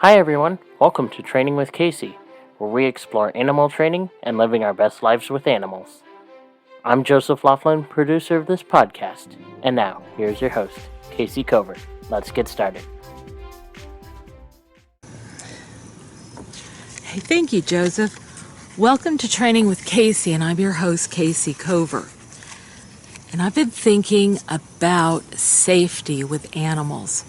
Hi everyone, welcome to Training with Kayce, where we explore animal training and living our best lives with animals. I'm Joseph Laughlin, producer of this podcast, and now, here's your host, Kayce Covert. Let's get started. Hey, thank you, Joseph. Welcome to Training with Kayce, and I'm your host, Kayce Covert. And I've been thinking about safety with animals.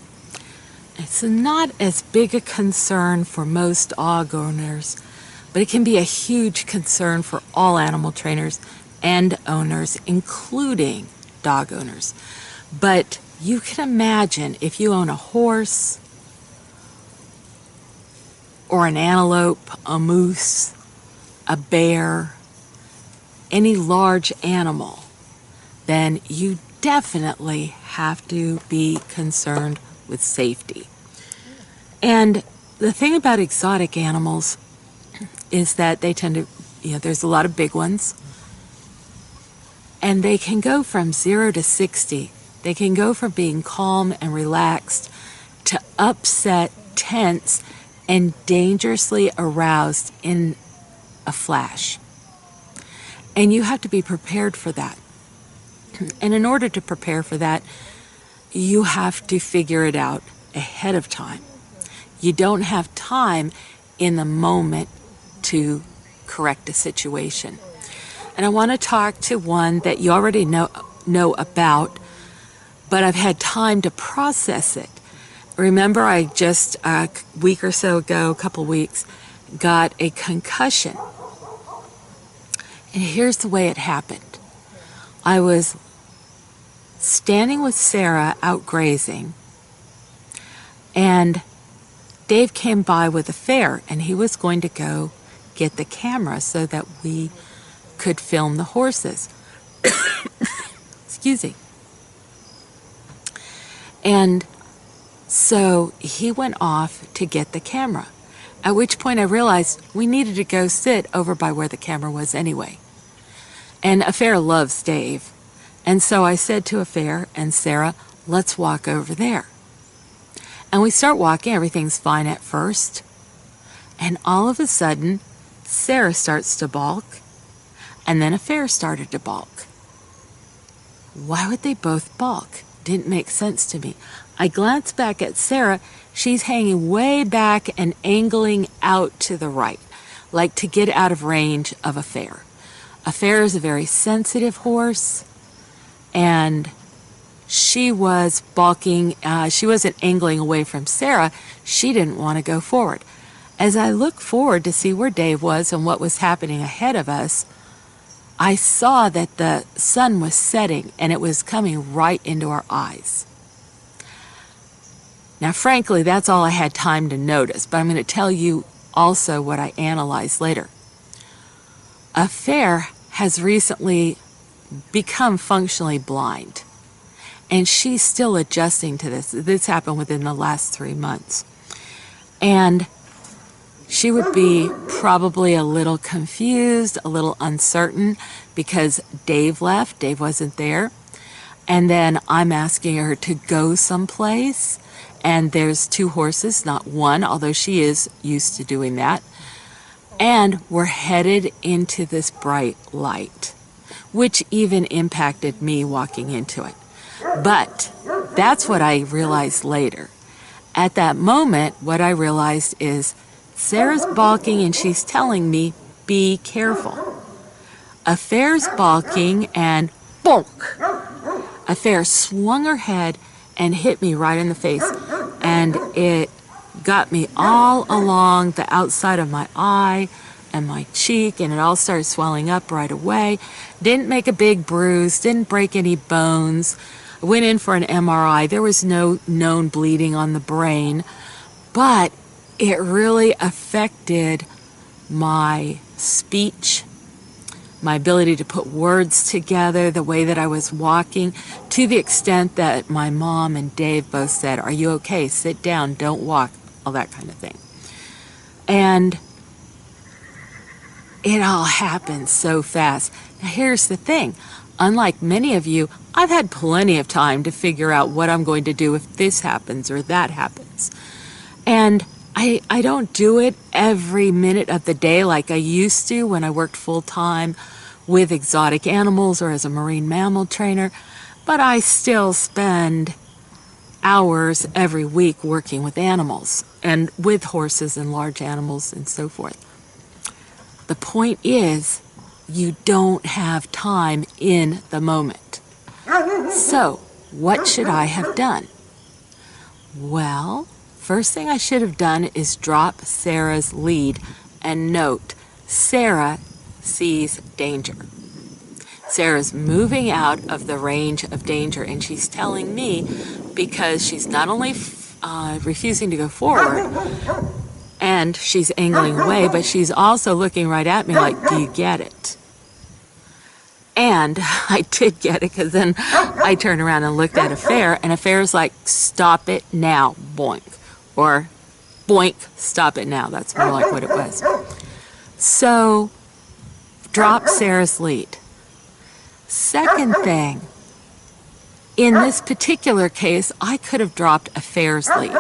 It's not as big a concern for most dog owners, but it can be a huge concern for all animal trainers and owners, including dog owners. But you can imagine if you own a horse or an antelope, a moose, a bear, any large animal, then you definitely have to be concerned with safety. And the thing about exotic animals is that they tend to, there's a lot of big ones, and they can go from 0 to 60. They can go from being calm and relaxed to upset, tense, and dangerously aroused in a flash. And you have to be prepared for that. And in order to prepare for that, you have to figure it out ahead of time. You don't have time in the moment to correct a situation. And I want to talk to one that you already know about, but I've had time to process it. Remember, I just a week or so ago, a couple weeks, got a concussion. And here's the way it happened. I was standing with Sarah out grazing, and Dave came by with a fare, and he was going to go get the camera so that we could film the horses. Excuse me. And so he went off to get the camera, at which point I realized we needed to go sit over by where the camera was anyway. And Affair loves Dave. And so I said to Affair and Sarah, let's walk over there. And we start walking, everything's fine at first. And all of a sudden, Sarah starts to balk, and then Affair started to balk. Why would they both balk? Didn't make sense to me. I glanced back at Sarah. She's hanging way back and angling out to the right, like to get out of range of Affair. Affair is a very sensitive horse, and she was balking. She wasn't angling away from Sarah. She didn't want to go forward. As I looked forward to see where Dave was and what was happening ahead of us, I saw that the sun was setting and it was coming right into our eyes. Now, frankly, that's all I had time to notice, but I'm going to tell you also what I analyzed later. Affair has recently become functionally blind, and she's still adjusting to this. This happened within the last 3 months. And she would be probably a little confused, a little uncertain, because Dave left, Dave wasn't there. And then I'm asking her to go someplace, and there's 2 horses, not one, although she is used to doing that. And we're headed into this bright light, which even impacted me walking into it. But that's what I realized later. At that moment, what I realized is Sarah's balking and she's telling me, be careful. Affair's balking and bonk. Affair swung her head and hit me right in the face. And it got me all along the outside of my eye and my cheek, and it all started swelling up right away. Didn't make a big bruise, didn't break any bones. I went in for an MRI. There was no known bleeding on the brain, but it really affected my speech, my ability to put words together, the way that I was walking, to the extent that my mom and Dave both said, are you okay? Sit down, don't walk, all that kind of thing. And it all happened so fast. Now here's the thing. Unlike many of you, I've had plenty of time to figure out what I'm going to do if this happens or that happens. And I don't do it every minute of the day like I used to when I worked full-time with exotic animals or as a marine mammal trainer, but I still spend hours every week working with animals and with horses and large animals and so forth. The point is, you don't have time in the moment. So, what should I have done? Well, first thing I should have done is drop Sarah's lead and note, Sarah sees danger. Sarah's moving out of the range of danger, and she's telling me because she's not only refusing to go forward and she's angling away, but she's also looking right at me like, do you get it? And I did get it, because then I turned around and looked at Affair, and Affair's like, stop it now, boink. Or, boink, stop it now. That's more like what it was. So, drop Sarah's lead. Second thing, in this particular case, I could have dropped Affair's lead.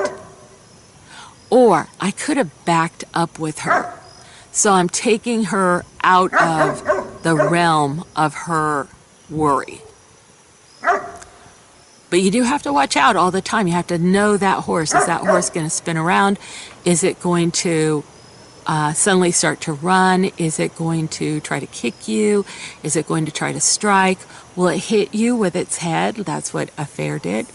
Or I could have backed up with her. So I'm taking her out of the realm of her worry. But you do have to watch out all the time. You have to know that horse. Is that horse going to spin around? Is it going to suddenly start to run? Is it going to try to kick you? Is it going to try to strike? Will it hit you with its head? That's what Affair did.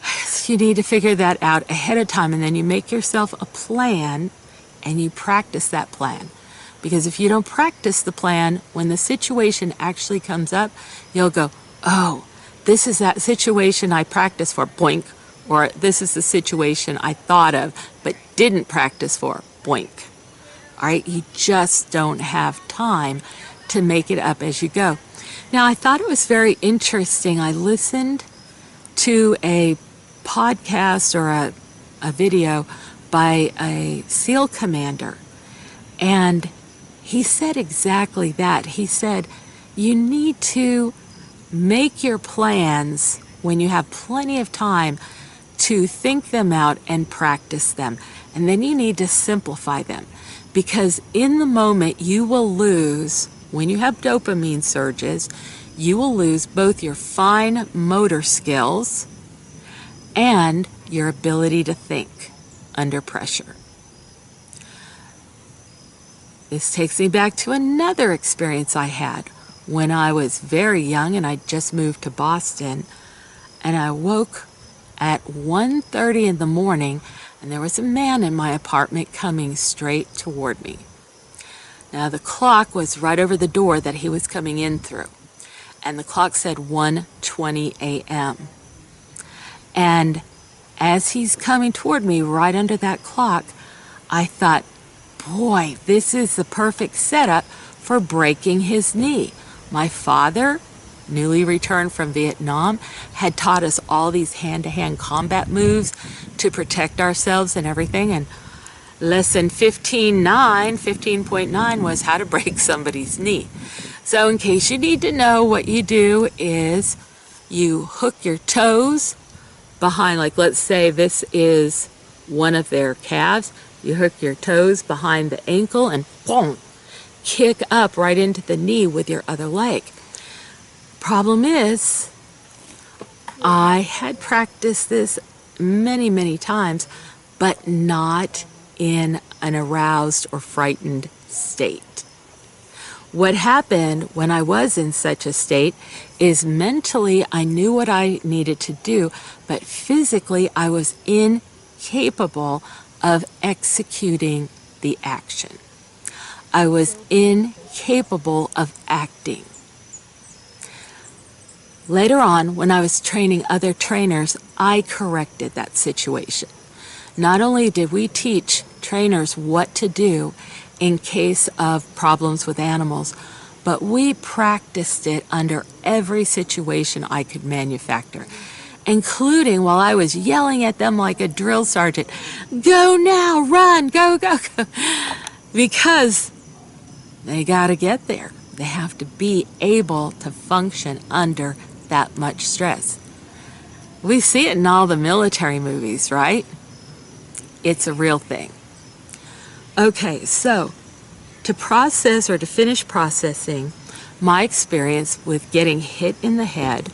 So you need to figure that out ahead of time, and then you make yourself a plan and you practice that plan. Because if you don't practice the plan, when the situation actually comes up, you'll go, oh, this is that situation I practiced for, boink. Or this is the situation I thought of but didn't practice for, boink. All right, you just don't have time to make it up as you go. Now, I thought it was very interesting. I listened to a podcast or a video by a SEAL commander, and he said exactly that. He said, you need to make your plans when you have plenty of time to think them out and practice them. And then you need to simplify them, because in the moment you will lose, when you have dopamine surges, you will lose both your fine motor skills and your ability to think under pressure. This takes me back to another experience I had when I was very young and I just moved to Boston, and I woke at 1:30 in the morning, and there was a man in my apartment coming straight toward me. Now, the clock was right over the door that he was coming in through, and the clock said 1:20 a.m. And as he's coming toward me right under that clock, I thought, boy, this is the perfect setup for breaking his knee. My father, newly returned from Vietnam, had taught us all these hand-to-hand combat moves to protect ourselves and everything, and lesson 15.9 was how to break somebody's knee. So in case you need to know, what you do is you hook your toes behind, like let's say this is one of their calves, you hook your toes behind the ankle and boom, kick up right into the knee with your other leg. Problem is, I had practiced this many, many times, but not in an aroused or frightened state. What happened when I was in such a state is mentally I knew what I needed to do, but physically I was incapable of executing the action. I was incapable of acting. Later on, when I was training other trainers, I corrected that situation. Not only did we teach trainers what to do in case of problems with animals, but we practiced it under every situation I could manufacture, including while I was yelling at them like a drill sergeant, go now, run, go, go, go, because they got to get there. They have to be able to function under that much stress. We see it in all the military movies, right? It's a real thing. Okay, so to process or to finish processing my experience with getting hit in the head,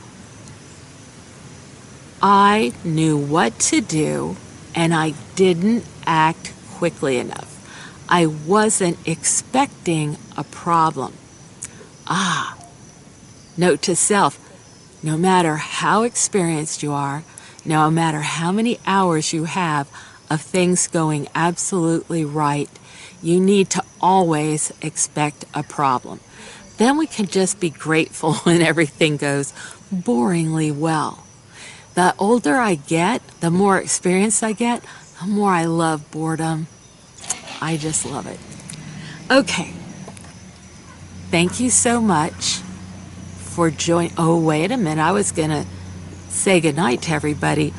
I knew what to do and I didn't act quickly enough. I wasn't expecting a problem. Note to self, no matter how experienced you are, no matter how many hours you have of things going absolutely right, you need to always expect a problem. Then we can just be grateful when everything goes boringly well. The older I get, the more experience I get, the more I love boredom. I just love it. Okay. Thank you so much for joining. Oh, wait a minute. I was going to say goodnight to everybody,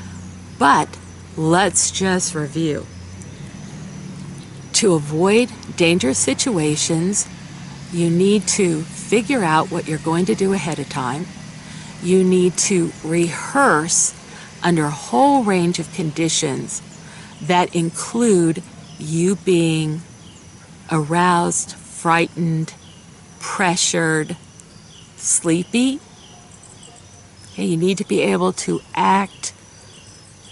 but let's just review. To avoid dangerous situations, you need to figure out what you're going to do ahead of time. You need to rehearse under a whole range of conditions that include you being aroused, frightened, pressured, sleepy. Okay, you need to be able to act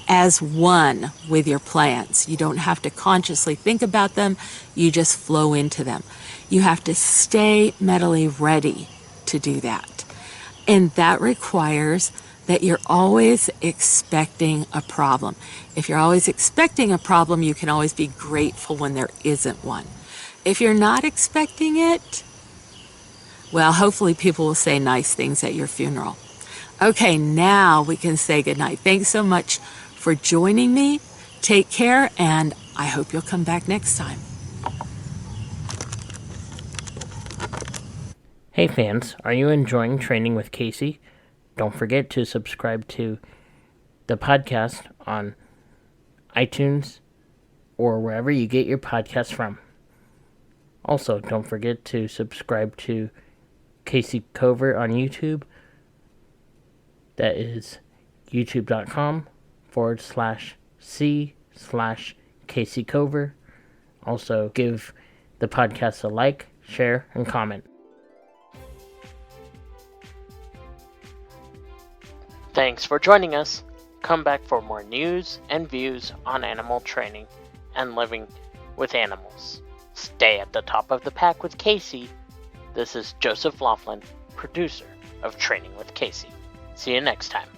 as one with your plans. You don't have to consciously think about them, you just flow into them. You have to stay mentally ready to do that. And that requires that you're always expecting a problem. If you're always expecting a problem, you can always be grateful when there isn't one. If you're not expecting it, well, hopefully people will say nice things at your funeral. Okay, now we can say goodnight. Thanks so much for joining me. Take care, and I hope you'll come back next time. Hey fans, are you enjoying Training with Kayce? Don't forget to subscribe to the podcast on iTunes or wherever you get your podcasts from. Also, don't forget to subscribe to Kayce Cover on YouTube. That is youtube.com/C/Kayce Cover. Also, give the podcast a like, share, and comment. Thanks for joining us. Come back for more news and views on animal training and living with animals. Stay at the top of the pack with Kayce. This is Joseph Laughlin, producer of Training with Kayce. See you next time.